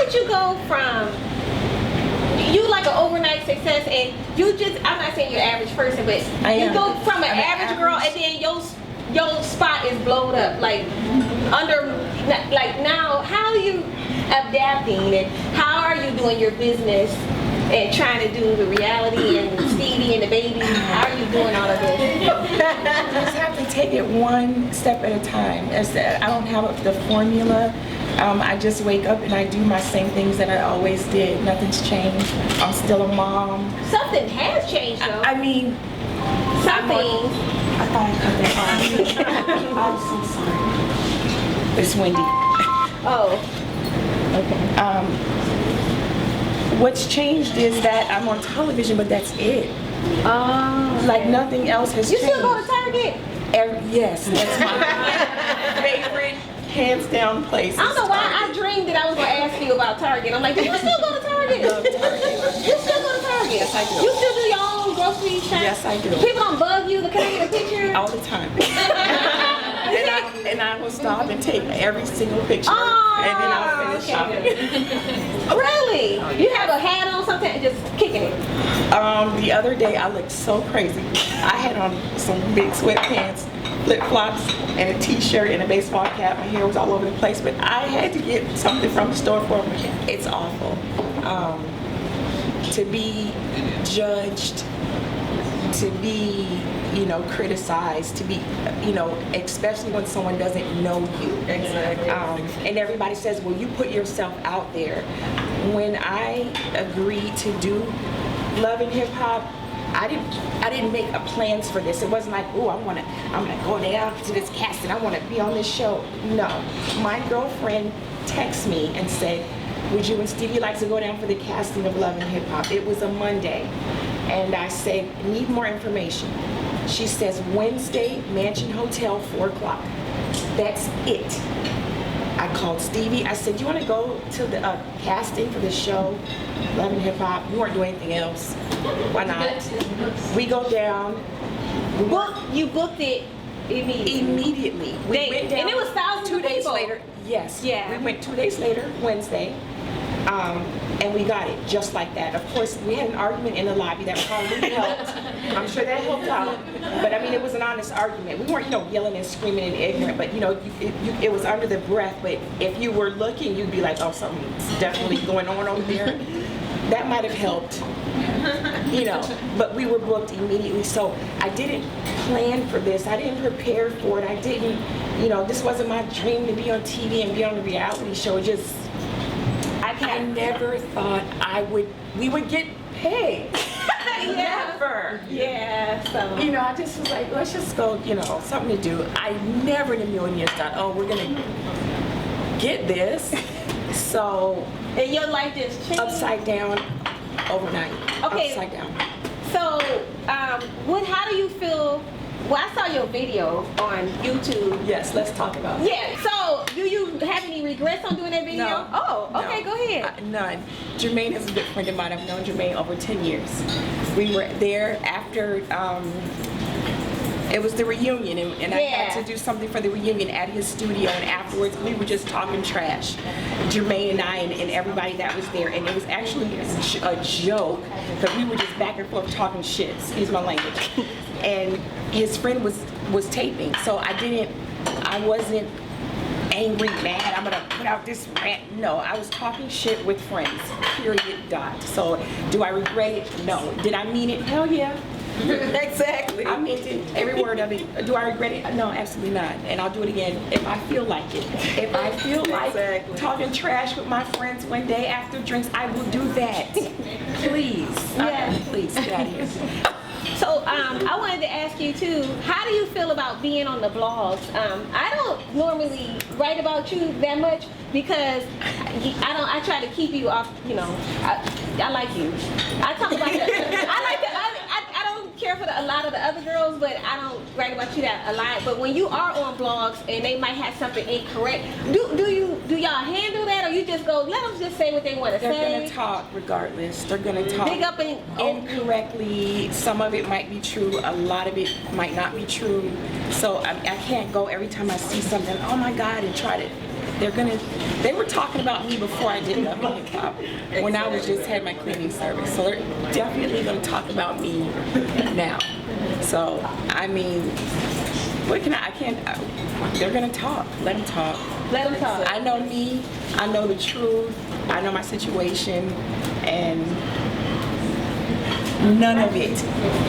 did you go from you like an overnight success and you just, I'm not saying you're an average person, but you go from an average girl and then your spot is blowed up like now how are you adapting and how are you doing your business and trying to do the reality and Stevie and the baby? How are you doing all of this? I just have to take it one step at a time. I don't have the formula. I just wake up and I do my same things that I always did. Nothing's changed. I'm still a mom. Something has changed though. I mean, something. I thought I cut that off. I'm so sorry. It's windy. Oh. Okay. What's changed is that I'm on television, but that's it. Like nothing else has changed. You still go to Target? Yes, that's my favorite, hands down place. I don't know why I dreamed that I was going to ask you about Target. I'm like, do you still go to Target? I love Target. You still go to Target? Yes, I do. You still do your own grocery shop? Yes, I do. People don't bug you to come get a picture? All the time. and I will stop and take every single picture, and then I'll finish shopping. Really? You have a hat on something and just kicking it? The other day I looked so crazy. I had on some big sweatpants, flip-flops, and a t-shirt and a baseball cap. My hair was all over the place, but I had to get something from the store for me. It's awful. To be judged, to be, criticized, to be, especially when someone doesn't know you. Exactly. And everybody says, well, you put yourself out there. When I agreed to do Love and Hip Hop, I didn't make plans for this. It wasn't like, oh, I'm gonna go down to this casting. I want to be on this show. No, my girlfriend texted me and said, would you and Stevie like to go down for the casting of Love and Hip Hop? It was a Monday. And I said, need more information. She says, Wednesday, Mansion Hotel, 4 o'clock. That's it. I called Stevie. I said, you want to go to the casting for the show, Love and Hip Hop? You weren't doing anything else. Why not? We go down. You booked it immediately. We went down. And it was thousands of people. 2 days later. Yes. Yeah. We went 2 days later, Wednesday. And we got it just like that. Of course, we had an argument in the lobby that probably helped. I'm sure that helped out. But I mean, it was an honest argument. We weren't, yelling and screaming and ignorant, but it was under the breath. But if you were looking, you'd be like, oh, something's definitely going on over there. That might have helped, but we were booked immediately. So I didn't plan for this. I didn't prepare for it. I didn't, this wasn't my dream to be on TV and be on a reality show. I never thought we would get paid. Never. Yeah, so. I just was like, let's just go, something to do. I never in a million years thought, oh, we're going to get this. So. And your life just changed? Upside down, overnight. Okay. Upside down. So, how do you feel? Well, I saw your video on YouTube. Yes, let's talk about it. Yeah, so do you have any regrets on doing that video? No. Oh, okay, No. Go ahead. None. Jermaine is a good friend of mine. I've known Jermaine over 10 years. We were there after, it was the reunion, and I had to do something for the reunion at his studio, and afterwards we were just talking trash, Jermaine and I and everybody that was there, and it was actually a joke, because we were just back and forth talking shit, excuse my language, and his friend was taping, so I wasn't angry, mad, I'm gonna put out this rant. No, I was talking shit with friends, period, dot. So do I regret it? No. Did I mean it? Hell yeah. Exactly. I meant it, every word of it. Do I regret it? No, absolutely not. And I'll do it again if I feel like it. If I feel like talking trash with my friends one day after drinks, I will do that. Please. Yeah. Please, get out of here. So I wanted to ask you too, how do you feel about being on the blogs? I don't normally write about you that much because I try to keep you off, I like you. I talk about I don't care for a lot of the other girls, but I don't write about you that a lot. But when you are on blogs and they might have something incorrect, do y'all handle that, or you just go, let them just say what they want to say? They're gonna talk regardless. They're gonna talk Big up incorrectly. Some of it might be true. A lot of it might not be true. So I can't go every time I see something, oh my God, and try to They were talking about me before I did Love and Hip Hop, when I was just had my cleaning service. So they're definitely gonna talk about me now. So, I mean, what can I can't, they're gonna talk, let them talk. Let them talk. I know me, I know the truth, I know my situation, and none of it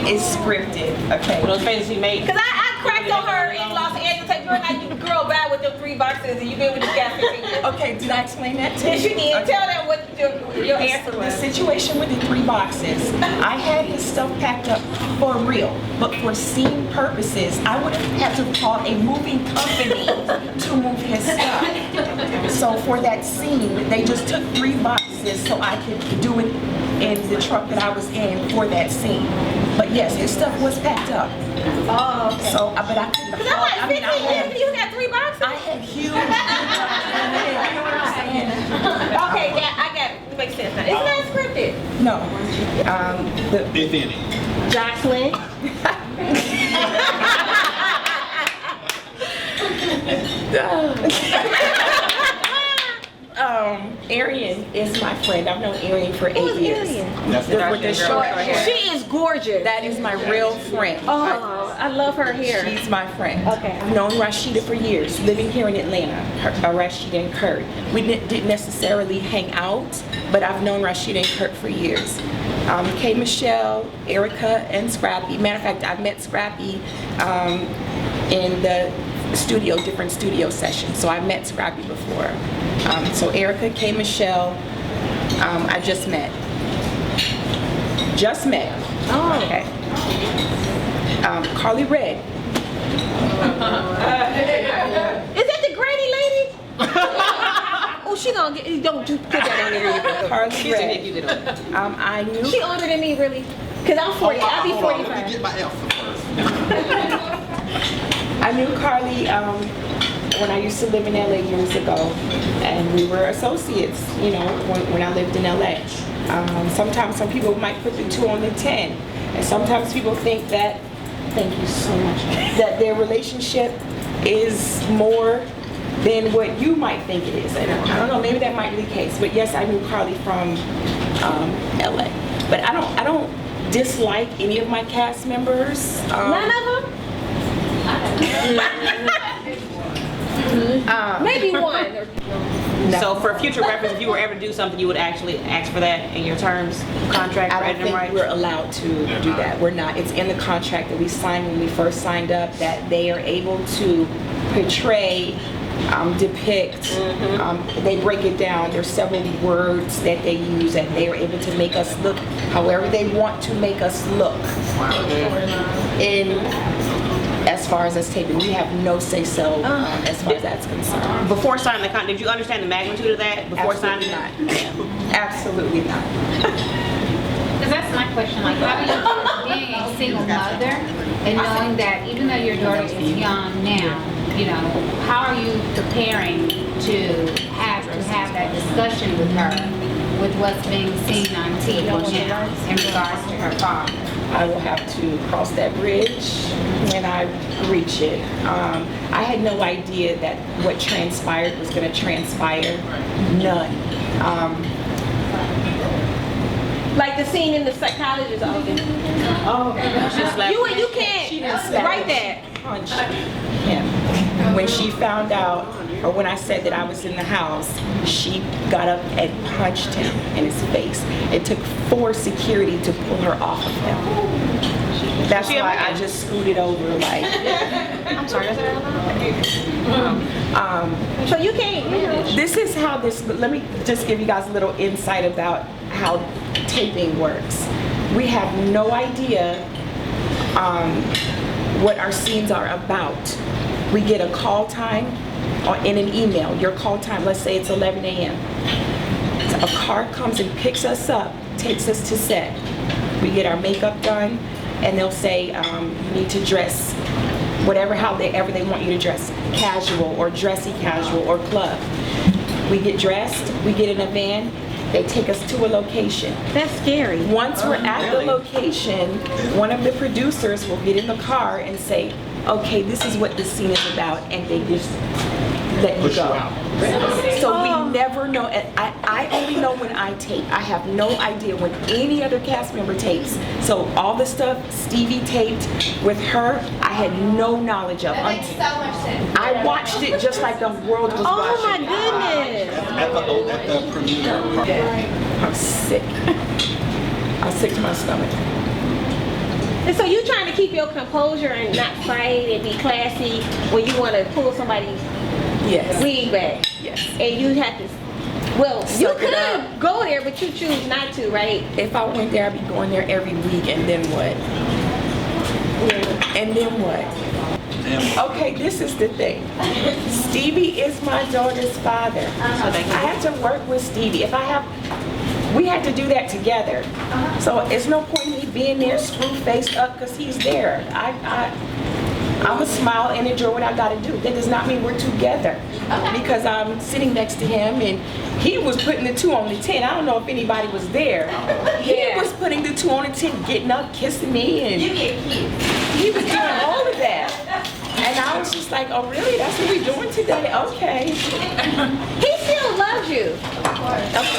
is scripted, okay? Those faces you made. Cause I cracked on her in Los Angeles. Like, you're not the girl bad with them 3 boxes, and you've been with this guy 15 years. Okay, did I explain that to you? Yes, you did. Okay. Tell them what your answer The was. situation with the 3 boxes, I had his stuff packed up for real, but for scene purposes, I would have had to call a moving company to move his stuff. So for that scene, they just took 3 boxes so I could do it in the truck that I was in for that scene. But yes, his stuff was packed up. Oh, okay. So, but I couldn't Cause I'm like, 15 years, you got 3 boxes? I had huge. Okay, yeah, I got it. It makes sense now. It's not scripted. No. If any. Jocelyn. Arian is my friend. I've known Arian for 8 Who's years. Arian? That's With the short hair. She is gorgeous. That is my real friend. Oh, I love her hair. She's my friend. Okay. I've known Rashida for years, living here in Atlanta, Rashida and Kurt. We didn't necessarily hang out, but I've known Rashida and Kurt for years. Kay Michelle, Erica, and Scrappy. Matter of fact, I've met Scrappy in the studio, different studio sessions. So I met Scrappy before. So Erica, Kay Michelle, I just met. Just met. Oh. Okay. Carly Red. Is that the granny lady? Oh, she gonna get, don't do, put that on there. Carly Red. I knew. She older than me, really. Cause I'm 40, I'll be Hold on, let me 45. get my F first. I knew Carly when I used to live in LA years ago, and we were associates, you know, when I lived in LA. Sometimes some people might put the 2 on the 10, and sometimes people think that, thank you so much, that their relationship is more than what you might think it is. And I don't know, maybe that might be the case, but yes, I knew Carly from LA. But I don't dislike any of my cast members. None of them? Maybe one. So for future reference, if you were ever to do something, you would actually ask for that in your terms, contract, I or don't editing think rights? we're allowed to do that. We're not. It's in the contract that we signed when we first signed up that they are able to portray, depict, they break it down. There's several words that they use and they are able to make us look however they want to make us look. As far as us taping, we have no say-so as far as that's concerned. Before signing the contract, did you understand the magnitude of that before signing Absolutely it? not. Absolutely not. Because that's my question, like how do you, being a single mother and knowing that even though your daughter is young now, you know, how are you preparing to have that discussion with her with what's being seen on TV now in regards to her father? I will have to cross that bridge when I reach it. I had no idea that what transpired was going to transpire. None. Like the scene in the psychologist's office. Oh, You can't write that. punch him. When she found out, or when I said that I was in the house, she got up and punched him in his face. It took 4 security to pull her off of him. That's why I just scooted over like. I'm sorry, is that So you can't, you know. This is how this, let me just give you guys a little insight about how taping works. We have no idea what our scenes are about. We get a call time or in an email, your call time, let's say it's 11 a.m. So a car comes and picks us up, takes us to set. We get our makeup done, and they'll say, you need to dress however they want you to dress, casual or dressy casual or club. We get dressed, we get in a van, they take us to a location. That's scary. Once we're at the location, one of the producers will get in the car and say, okay, this is what this scene is about, and they just let you Push you go. out. So we never know. And I only know when I tape. I have no idea when any other cast member tapes. So all the stuff Stevie taped with her, I had no knowledge of. That makes so much sense. I watched it just like the world was Oh my watching. goodness. At the premiere party. I'm sick. I'm sick to my stomach. And so you trying to keep your composure and not fight and be classy when you want to pull somebody's Yes. wig back. Yes. And you have to, well, you Suck it could up. go there, but you choose not to, right? If I went there, I'd be going there every week, and then what? And then what? Damn. Okay, this is the thing. Stevie is my daughter's father. I have to work with Stevie. We had to do that together. So it's no point in me being there screw-faced up because he's there. I'm a smile and enjoy what I gotta do. That does not mean we're together. Because I'm sitting next to him and he was putting the 2 on the 10. I don't know if anybody was there. He was putting the 2 on the 10, getting up, kissing me, and he was doing all of that. And I was just like, oh really? That's what we're doing today? Okay. He still loves you.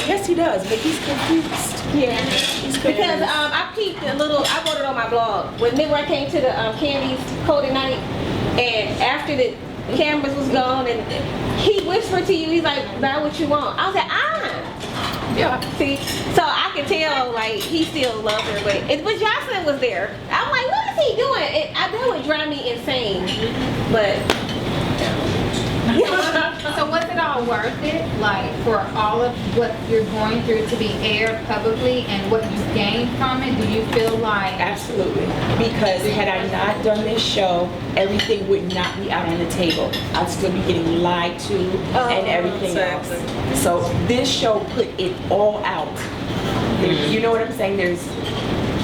Yes, he does, but he's confused. Yeah. He's confused. Because I peeped I wrote it on my blog. Remember I came to the Candy's Coded Night, and after the cameras was gone, and he whispered to you, he's like, "Buy what you want." I was like, Yeah. See, so I could tell like he still loves her, but Jocelyn was there. I'm like, what is he doing? That would drive me insane. But So was it all worth it, like for all of what you're going through to be aired publicly and what you gained from it? Do you feel like Absolutely. Because had I not done this show, everything would not be out on the table. I'd still be getting lied to and everything else. So this show put it all out. You know what I'm saying?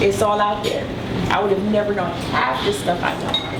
It's all out there. I would have never known half the stuff I know.